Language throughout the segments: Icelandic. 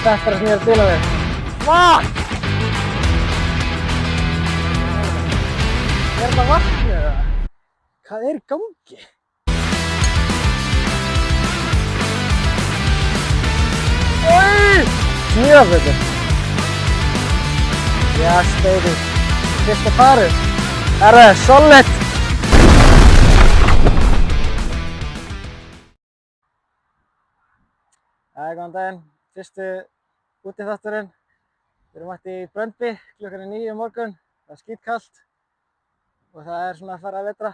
Þetta er það sem ég er að deila við. Fuck! Er það vatnið eða? Hvað er í gangi? Oi! Djöfullinn. Yes, baby. Fyrsta parið. Er það solid? Góðan daginn. Fyrstu útiþátturinn. Við erum mætt í Brøndby klukkan 9 morgun. Það er skítkalt. Og það er svona að fara að vetra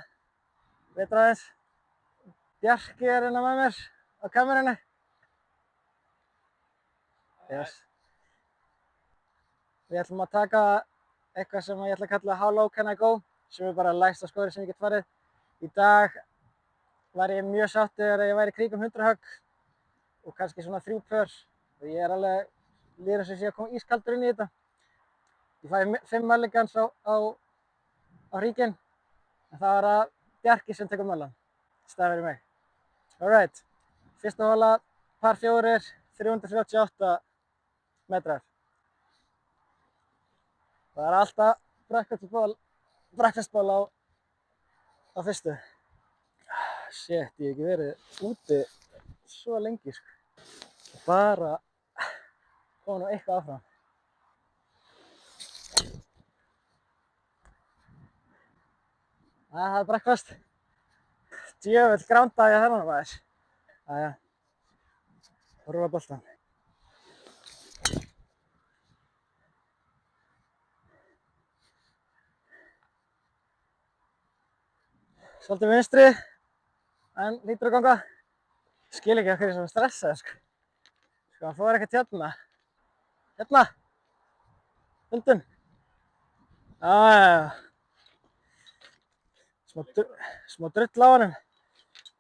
aðeins. Bjarki er hérna með mér á kamerunni. Yes. Við ætlum að taka eitthvað sem ég ætla að kalla How Low Can I Go, sem er bara lægsta skori sem ég get farið. Í dag var ég mjög sáttur að ég væri í kringum 100 högg og kannski svona 3 pör. Og ég er alveg líður eins og ég sé að koma ískaldur inn í þetta. Ég fæ 5 mulligans á hringinn, en það var að Bjarki sem tekur mullan. Staðið fyrir mig. Alright, fyrsta hola, par 4, 338 metrar. Það er alltaf breakfastból á fyrstu. Shit, ég hef ekki verið úti svo lengi, sko. Bara koma nú eitthvað áfram. Það er breakfast. Djöfull grándaði ég þennan maður. Jæja, rúla boltan. Svolítið vinstri, en lítur að ganga. Skil ekki af hverju sem er stressaður, sko. Sko, hann fór ekkert hérna. Hérna! Hundun! Jæja. Smá drull á honum.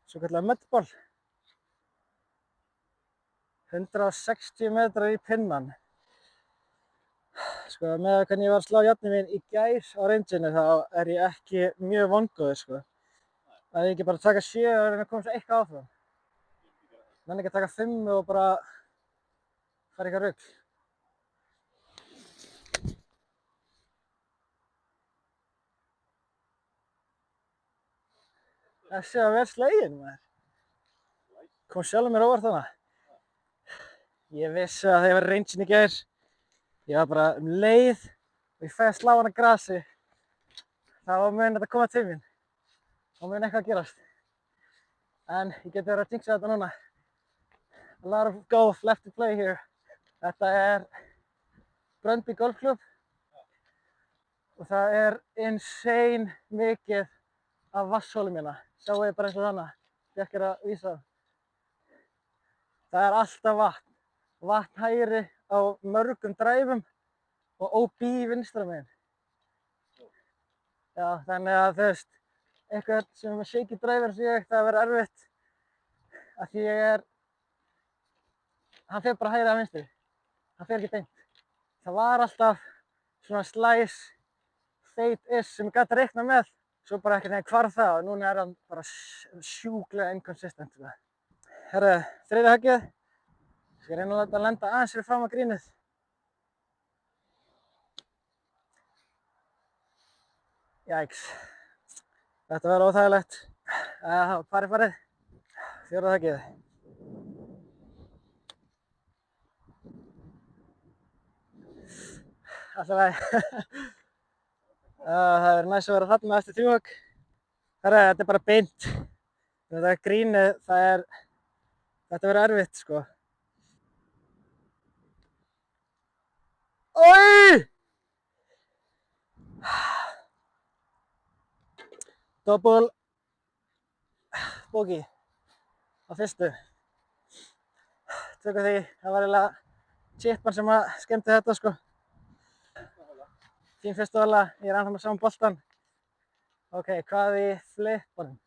Svo kallar möddból. 160 metrar í pinnan. Sko, með hvernig ég var að slá járnið mín í gær á rangeinu, þá er ég ekki mjög vongóður, sko. Það er ekki bara að taka 7 og reyna að koma svo eitthvað áfram. Nenni ekki að taka 5 og bara fara eitthvað rugl. Það sé að vel slegin, maður. Kom sjálfur mér óvart þarna. Ég vissi að þegar ég var í rangeinu í gær, ég var bara leið og ég fæ að slá hana grasi. Þá mun þetta koma til mín. Þá mun eitthvað að gerast. En ég geti verið að jinxa þetta núna. A lot of golf left to play here. Þetta er Brøndby golfklúbb og það er insane mikið af vatnsholum hérna. Sjáu ég bara eins og þannig. Bjarki er að vísa. Það er alltaf vatn. Vatn hægri á mörgum dræfum og OB vinstra megin. Já, þannig að þú veist, eitthvað sem er með shaky driver sem ég, það verður erfitt. Af því hann fer bara hægri að vinstri. Hann fer ekki beint. Það var alltaf svona slice, fade-ish sem ég gat að reikna með. Svo bara ekkert neginn hvarf það og núna er hann bara sjúklega inconsistent. Herru, þriðja höggið. Ég skal reyna að láta hann lenda aðeins fyrir fram á grínið. Jæks. Þetta verður óþægilegt. Það var farið. 4. höggið. Alltaf vegi. Það verður næst að vera þarna eftir 3 högg. Þetta er bara beint. Þetta er grínið, þetta verður erfitt, sko. Oi! Double bogey á fyrstu. Tökum því, það var eiginlega chipman sem að skemmti þetta, sko. Fín fyrstu hola, ég er ennþá með saman boltan. Ok, hvað í flippunum?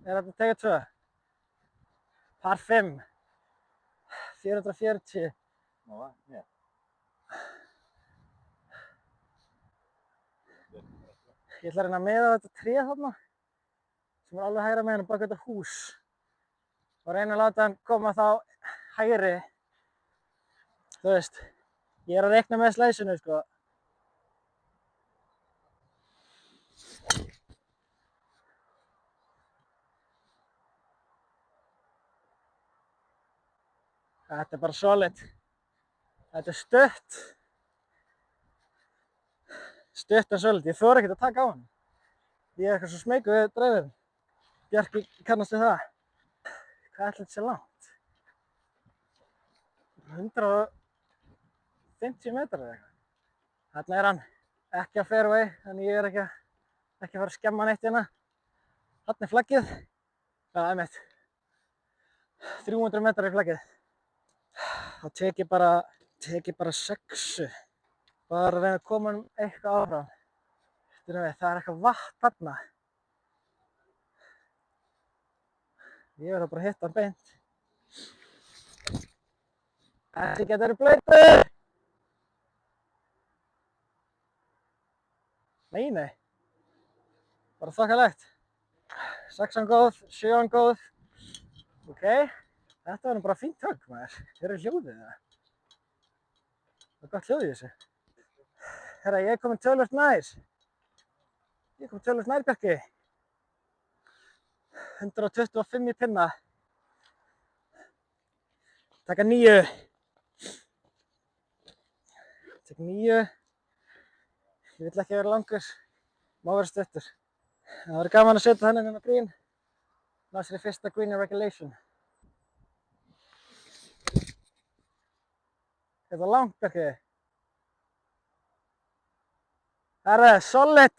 Er þetta tekið 2? Par 5. 440. Já. Ég ætla að reyna að miða þetta tré þarna, sem er alveg hægra megin og bak við þetta hús. Og reyna að láta hann koma þá hægri þú veist, ég að reikna með slæsinu, sko. Þetta bara solid. Þetta stutt. Stutt en solid. Ég þori ekkert að taka á hann. Ég eitthvað svo smeykur við dreifirinn. Bjarki kannast við það. Hvað ætli þetta sé langt? 150 metrar eða eitthvað. Þarna hann. Ekki á fairway, þannig ég ekki að fara að skemma neitt hérna. Þarna flaggið. Það einmitt. 300 metrar í flaggið. Þá tek ég bara 6. Bara að reyna að koma eitthvað áfram. Það er eitthvað vatn þarna. Ég verður bara að hitta hann beint. Þessi getur verið blautur! Nei. Bara þokkalegt. 6 góð, 7 góð. Ok. Þetta var nú bara fínt högg, maður. Hér er hljóðið það. Það er gott hljóð í þessu. Herra, ég er komin töluvert nær. Bjarki. 125 í pinna. Taka 9. Tek 9. Ég vill ekki vera langur. Má vera stuttur. Það verður gaman að setja þennan inn á green. Ná sér í fyrsta green in regulation. Þetta er langt, Bjarki. Herra, solid.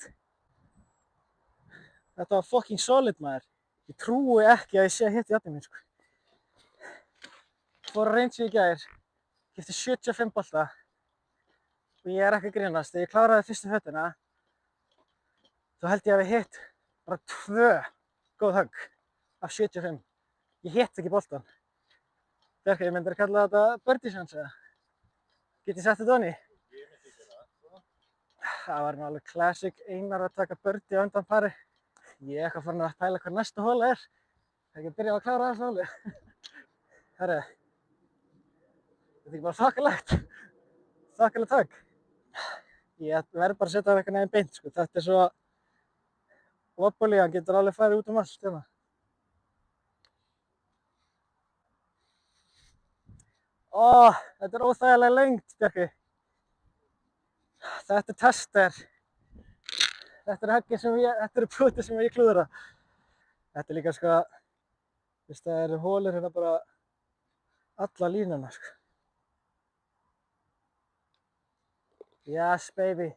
Þetta var fucking solid, maður. Ég trúi ekki að ég sé að hitta jafnir mín, sko. Fór að range í gær. Keypti 75 bolta. Og ég er ekki að grínast. Þegar ég kláraði fyrstu höttina, þá held ég að við hitt bara 2 góð högg af 75. Ég hitt ekki boltan. Bjarki, ég myndi að kalla þetta birdie chance, eða? Get ég sett þetta onni? Ég myndi ekki það. Það var nú alveg classic Einar að taka birdie á undan pari. Ég er eitthvað farin að pæla hvað næsta hola er. Það er ekki að byrja að klára þessu holi. Herri, þetta er ekki bara þokkalegt. Þokkalegt högg. Ég verð bara að setja það eitthvað neginn beint, sko. Þetta er svo wobbly, hann getur alveg farið út allt hérna. Þetta er óþægilega lengt, Bjarki. Þetta er tester. Þetta er höggið þetta eru putið sem ég klúðra. Þetta er líka, sko, það eru holur hérna bara alla línuna, sko. Yes, baby.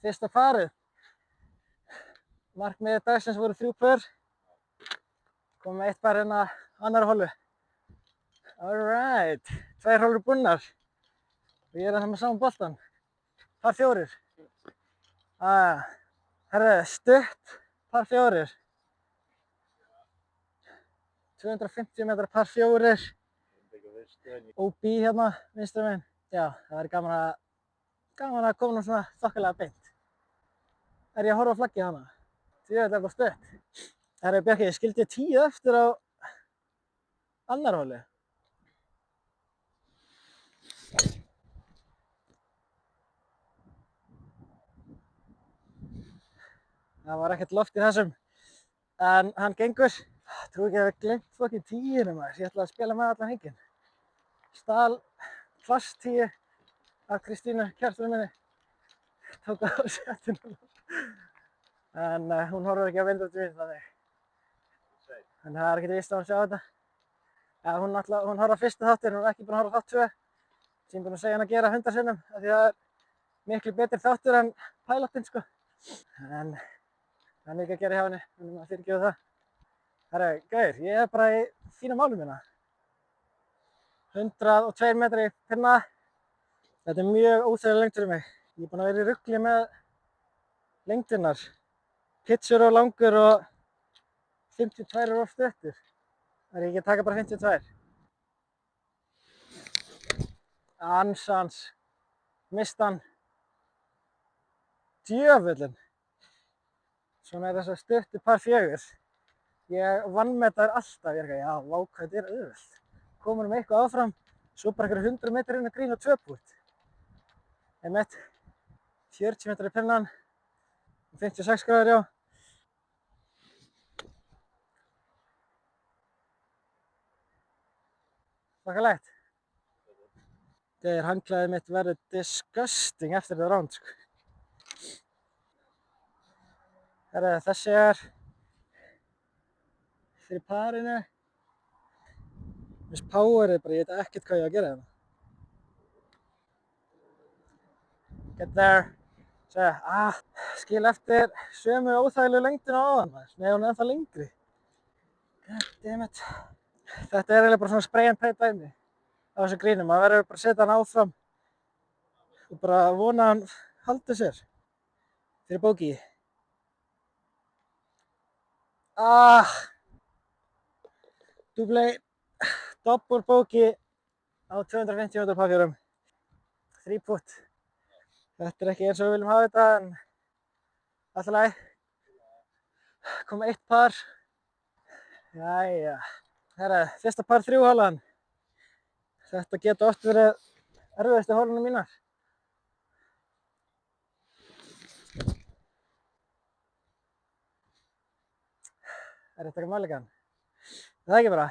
Fyrsta parið. Markmiðið dagsins voru 3 pör. Komum með 1 par hérna annar holu. Alright. 2 holur búnnar. Og ég er hérna með saman boltan. Par 4. Herðu, stutt par 4. 250 metrar par 4. OB hérna, vinstra megin. Já, það væri gaman að koma nú svona þokkalega beint. Er ég að horfa á flaggið hana? Því þetta er bara stutt. Herru, Bjarki, skildi ég 10 eftir á annar holi. Það var ekkert loft í þessum, en hann gengur. Trú ekki að við glemt fokkin 10-inu, maður. Ég ætlaði að spila með allan henginn. Stal plast 10 af Kristínu, kærastunni minni. Tók það á settinu. En hún horfir ekki að vinda út í mig þannig. En það er ekkert víst að hún sjá þetta. Ja, hún horfir á fyrsta þáttinn, hún er ekki búin að horfa á þátt 2. Sem ég búin að segja hann að gera 100 sinnum, af því það er miklu betri þáttur en pilotinn, sko. En það er mikið að gera hjá henni, þannig að maður fyrirgefur það. Herru, gauður, ég er bara í fína málum hérna. 102 metrar í pinna. Þetta er mjög óþægilega lengt fyrir mig. Ég er búinn að vera í rugli með lengdirnar. Pitchur og langur og 52 er of stuttur. Það er ekki að taka bara 52. Ansans. Mistan. Djöfullinn. Svona er þess að stuttu par 4. Ég vann með þær alltaf. Ég er ekki, já, vá, hvað þetta er auðvelt. Komur eitthvað áfram, Svo bara einhverjum 100 metrar inn að grín og 2 pút. Einmitt, 40 metrar í pinnan, 56 gráður, já. Þakkarlegt. Þegar handklæðið mitt verður disgusting eftir þetta round, sko. Herra, þessi er fyrir parinu. Miss Powerið bara, ég veit ekkert hvað ég á að gera hérna. Get there. Skil eftir sömu óþægilegu lengdina á áðan, maður. Nei, hún er ennþá lengri. God damn it. Þetta er eiginlega bara svona spray and pray dæmi á þessu grínum. Maður verður bara að setja hann áfram og bara vona að hann haldi sér fyrir bogey. Double bogey á 250 metra pafjörum. 3 putt. Þetta er ekki eins og við viljum hafa þetta, en alltaf lagi. Kom 1 par. Jæja. Herra, fyrsta par 3 holan. Þetta geta oft verið erfiðustu holunum mínar. Er þetta ekki mælikan? Það ekki bara.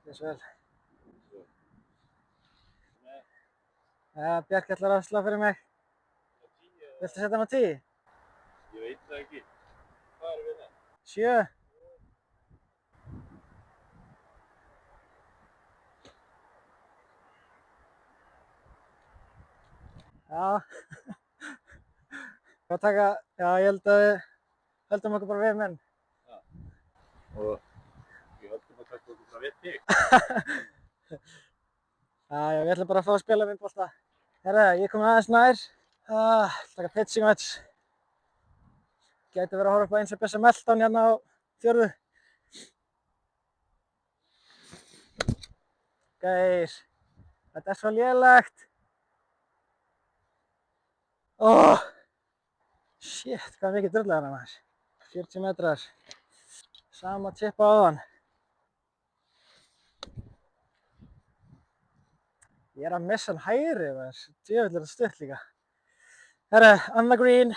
Þess vel. Bjarki ætlar að slá fyrir mig. Viltu setja hann á 10? Ég veit það ekki. Hvað erum við það? 7. Já. Hvað taka? Já, ég held að við höldum okkur bara við menn. Já. Og við höldum að taka okkur bara við þig. Já, við ætlum bara að fá að spila myndbolta. Herra, ég kom aðeins nær. Taka pitching match. Gæti verið að horfa upp á eins og besta meltdown hérna á 4. Gæir. Þetta er svo lélegt. Shit, hvað mikið drulla hérna maður. 40 metrar. Sama chip á áðan. Ég er að missa hann hægri maður. Djöfull er þetta stutt líka. Herra, on the green.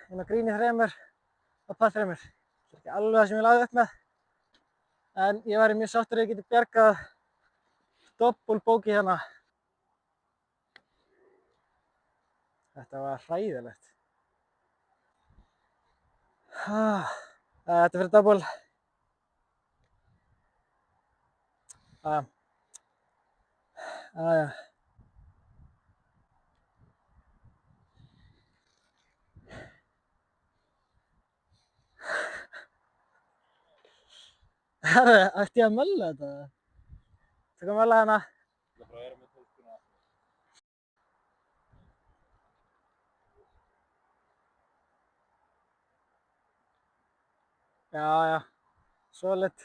Inn á green í 3 og par 3. Það er ekki alveg það sem ég lagði upp með. En ég væri mjög sáttur að ég geti bjargað double bogey hérna. Þetta var hræðilegt. Þetta fyrir double. Já. Herra, ætti ég að mölla þetta? Tökum að mölla hérna. Það er frá að vera með tólkuna. Já. Solid.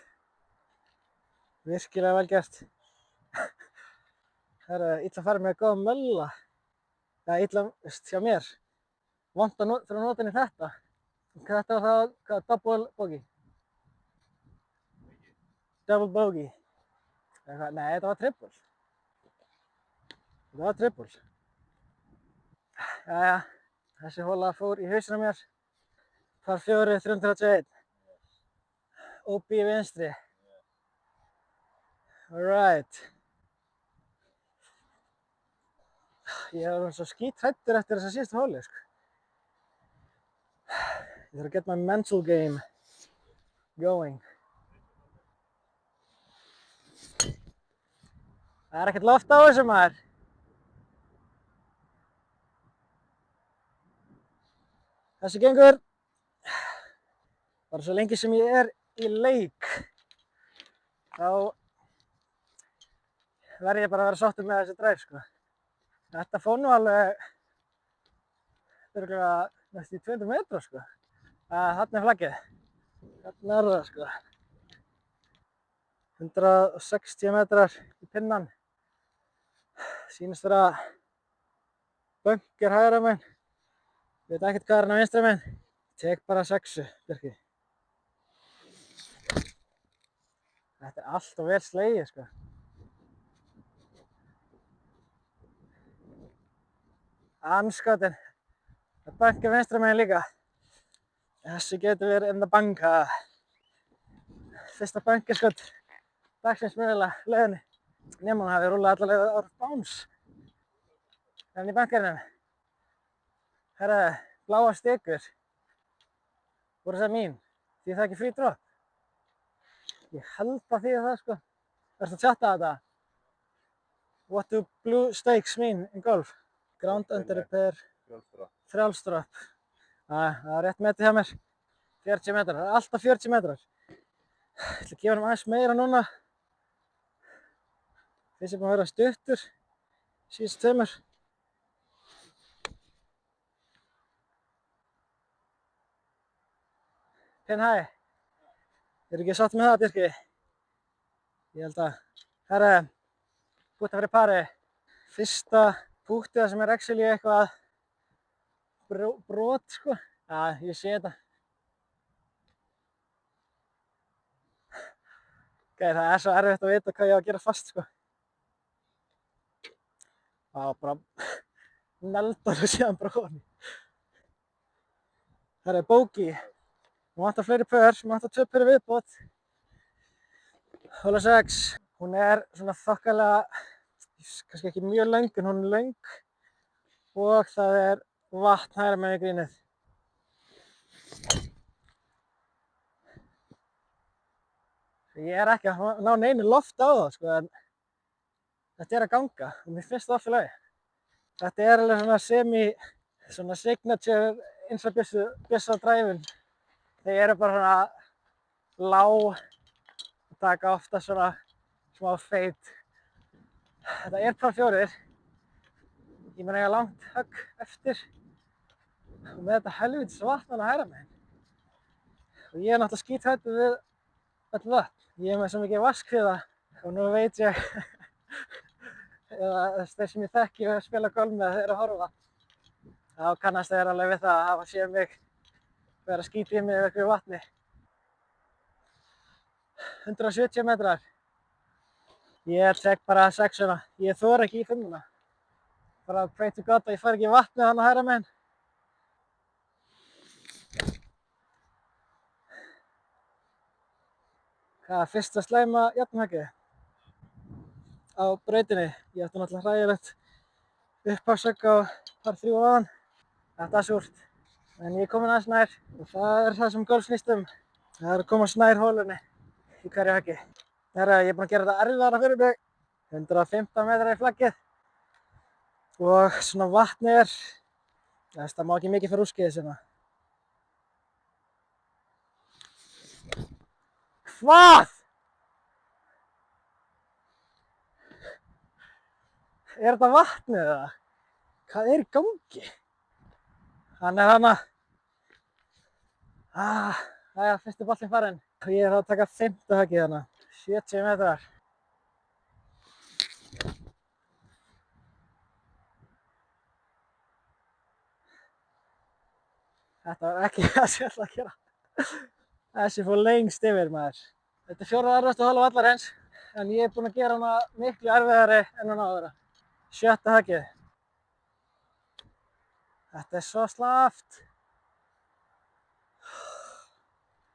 Virkilega vel gert. Herra, illa að fara með að góða mölla. Já, illa, hjá mér. Vont að þurfa að nota inn í þetta. Þetta var það, double bogey. Double bogey. Nei, þetta var triple. Þetta var triple. Jæja, þessi hola fór í hausinn á mér. Par 4, 331. OB í vinstri. Alright. Ég var svo skíthræddur eftir þessa síðustu holu, sko. Ég þarf að get my mental game going. Það er ekkert loft á þessu maður. Þessi gengur. Bara svo lengi sem ég er í leik, þá verð ég bara að vera sáttur með þessi drive, sko. Þetta fór nú alveg örugglega næstum í 200 metra, sko. Þarna er flaggið. Þarna er það, sko. 160 metrar í pinnan. Sýnist vera bunker hægra megin. Ég veit ekkert hvað er hann á vinstra megin. Tek bara 6, Bjarki. Allt og vel slegið, sko. Andskotinn. Það bankar vinstra megin líka. Þessi getur verið in the banka. Fyrsta bankarskot dagsins mögulega leiðinni. Nema hún hafi rúllað alla leið á báns. En í bankarnum. Herra, bláa stikur. Voru það mín? Því það ekki free drop? Ég held að því það, sko. Ertu að chatta þetta? What do blue stakes mean in golf? Ground under repair. Frjálsdropp. Það var rétt metið hjá mér. 40 metrar. Það er alltaf 40 metrar. Ég ætla að gefa hann aðeins meira núna. Finnst ég búinn að vera stuttur. Síðust tveimur. Pin high. Eru ekki sátt með það, Birki? Ég held að. Herra, púta fyrir pari. Fyrsta pútið sem er actually eitthvað brot, sko. Já, ég sé þetta. Það er svo erfitt að vita hvað ég á að gera fast, sko. Það var bara neldar og síðan bara honi. Það er bogey. Hún vantar fleiri pör, hún vantar 2 pör viðbót. Hole 6. Hún er svona þokkalega, kannski ekki mjög löng, en hún er löng. Og það er vatn hægra megin grínið. Ég er ekki að ná neinu loft á það, sko, en þetta er að ganga og mér finnst það allt í lagi. Þetta er alveg svona signature eins og bjössa á dræfun. Þeir eru bara svona lág og taka ofta svona smá feit. Þetta er par 4. Ég mun eiga langt högg eftir og með þetta helvítis vatn á hægra megin. Og ég er náttúrulega skíthræddur við öll vatn. Ég er með svo mikið vatnskviða og nú veit ég eða þeir sem ég þekki og spila golf með þeir eru að horfa. Þá kannast þeir alveg við það að hafa séð mig vera að skíta í mig yfir einhverju vatni. 170 metrar. Ég tek bara 6-una. Ég þori ekki í 5-una. Bara pray to God að ég fari ekki í vatnið hann á hægra megin. Hvað, fyrsta slæma jafnhöggið á brautinni. Ég átti náttúrulega hræðilegt upphafshögg á par 3 áðan. Þetta er súrt. En ég er komin aðeins nær og það er það sem golf snýst um. Það er að komast nær hólunni í hverju höggi. Ég er búinn að gera þetta erfiðara fyrir mig. 115 metrar í flaggið. Og svona vatni er, það má ekki mikið fyrir úrskeiðis hérna. Hvað? Er þetta vatnið eða? Hvað er í gangi? Hann er hana. Jæja, fyrsti boltinn farinn. Ég er að taka 5. höggið hana. 70 metrar. Þetta var ekki það sem ég ætla að gera. Þessi fór lengst yfir, maður. Þetta er 4. erfiðasta hola vallarins, en ég er búinn að gera hana miklu erfiðari en hún á að vera. 7. höggið. Þetta er svo slaft.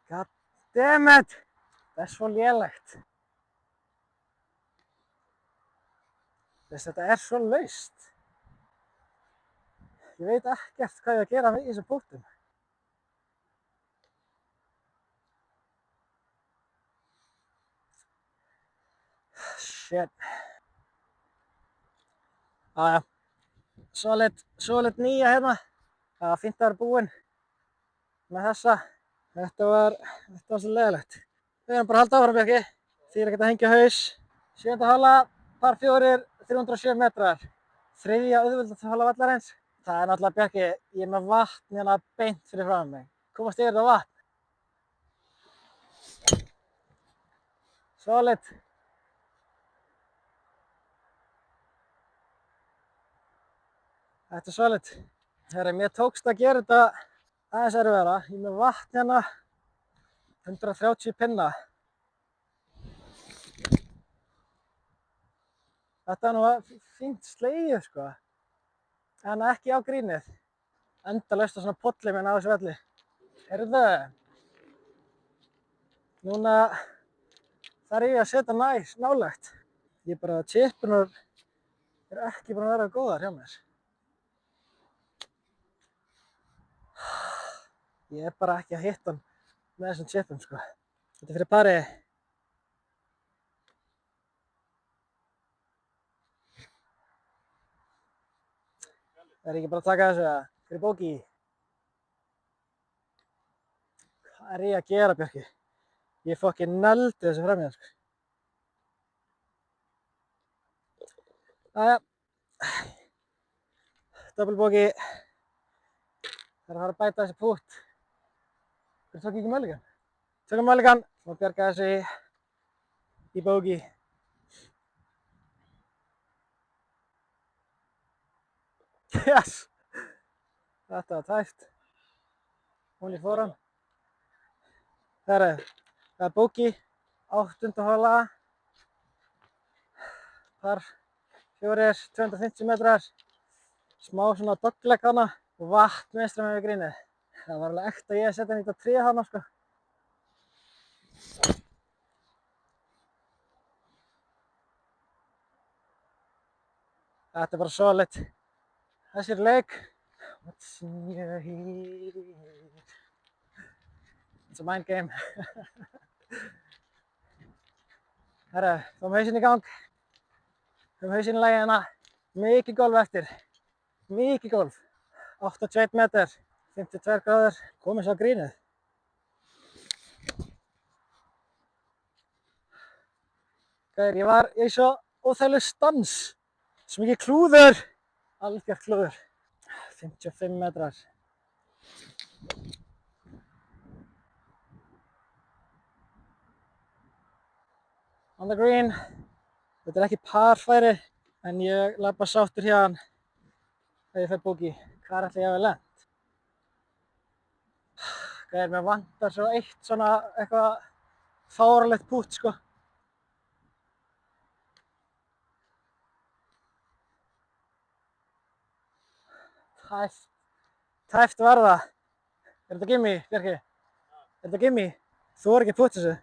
God damn it! Þetta er svo lélegt. Þetta er svo laust. Ég veit ekkert hvað ég á að gera í þessum punktum. Shit. Aja. Solid 9 hérna. Það var fínt að vera búinn með þessa. Þetta var svo leiðilegt. Við erum bara að halda áfram, Bjarki. Því er ekkert að hengja haus. 7. hola, par 4, 307 metrar. 3. auðveldasta hola vallarins. Það er náttúrulega, Bjarki, ég er með vatn hérna beint fyrir framan mig. Komast yfir þetta vatn. Solid. Þetta er solid. Mér tókst að gera þetta aðeins erfiðara. Ég er með vatn hérna, 130 pinna. Þetta er nú fínt slegið, sko. En ekki á grínið. Endalaust á svona polli minn á þessu velli. Heyrðu, núna þarf ég að setja nálægt. Ég bara, chipunar eru ekki búin að vera góðar hjá mér. Ég er bara ekki að hitta hann með þessum chipum, sko. Þetta er fyrir pari. Það er ekki bara að taka þessu fyrir bóki. Hvað er ég að gera, Bjarki? Ég fucking nældi þessu framhjá, sko. Jæja. Double bóki. Það er að fara að bæta þessi pút. Hvernig tók ég ekki mulligan? Tökum mulligan og bjarga þessu í bóki. Yes! Þetta var tæft. Hún í foran. Það er bóki, 8. hola. Par 4, 250 metrar. Smá svona dogleg hana og vatn vinstra megin við grínið. Það var alveg ekta ég að setja henni í þetta tré hana, sko. Þetta er bara solid. Þessi er leik. What's in your head? It's a mind game. Herra, fáum hausinn í gang. Fáum hausinn í lagi hérna. Mikið golf eftir. Mikið golf. 81 metrar. 52 gráður. Komið svo á grínið. Gæðir, ég var í svo óþægilegu stans. Svo mikið klúður. Algjört klúður. 55 metrar. On the green. Þetta er ekki parfæri, en ég labba sáttur hérna þegar ég fær bóki. Hvað ætla ég að hafa lent? Gæðir, mér vantar svo eitt svona eitthvað fáránlegt pút, sko. Tæft var það. Er þetta gimme, Bjarki? Er þetta gimme? Þú er ekki að putta þessu.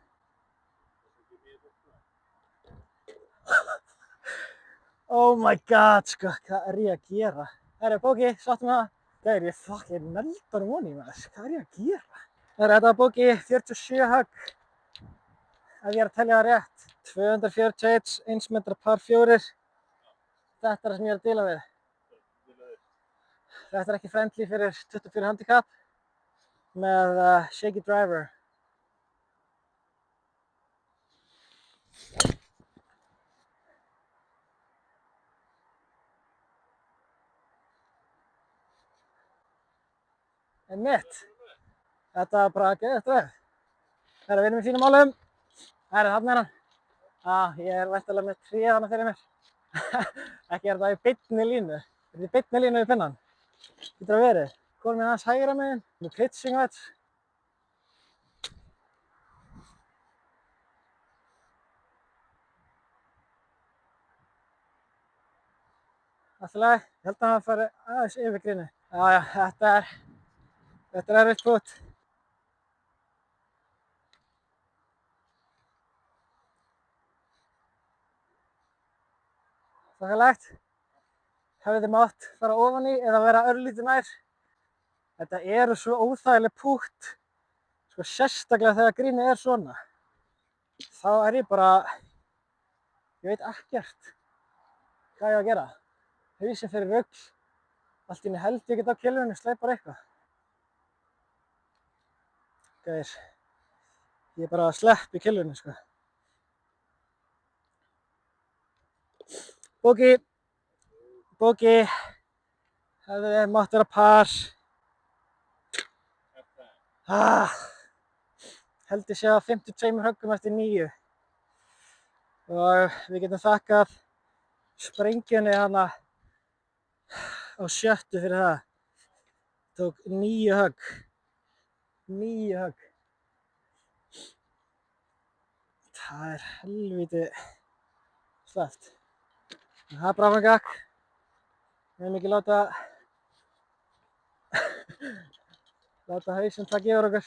Oh my god, sko, hvað er ég að gera? Herra, bóki, sáttum það. Gæðir, ég fucking neldar voni í maður. Hvað er ég að gera? Herra, þetta var bóki, 47 högg. Ef ég er að telja það rétt. 241, 1 metra par 4. Þetta er það sem ég er að díla við. Þetta er ekki friendly fyrir 24 handicap með shaky driver. En mitt. Þetta var bara geðvægt ræð. Herra, við erum í fínum málum. Herra, þarna er hann. Ég er væntanlega með tréð hana fyrir mér. Ekki er þetta í beinni línu. Er þetta í beinni línu við pinnan? Getur það verið? Komum við aðeins hægra megin. Með pitching wedge. Allt í lagi. Ég held að hann fari aðeins yfir grínið. Já, þetta er erfitt pút. Þokkalegt. Hefði þið mátt fara ofan í eða vera örlítið nær. Þetta eru svo óþægileg pút. Sko sérstaklega þegar grínið er svona. Þá er ég bara, ég veit ekkert hvað ég á að gera. Hausinn fyrir rugl. Allt í einu held ég get á kilvunni, sleip bara eitthvað. Gæðir, ég er bara að slepp í kilvunni, sko. Bóki, hefði mátt vera par. Held ég sé að 52 höggum eftir 9. Og við getum þakkað sprengjunni hana á 7. fyrir það. Tók 9 högg. 9 högg. Það er helviti sleppt. Það er bráfangak. Við viljum ekki láta hausinn taka yfir okkur.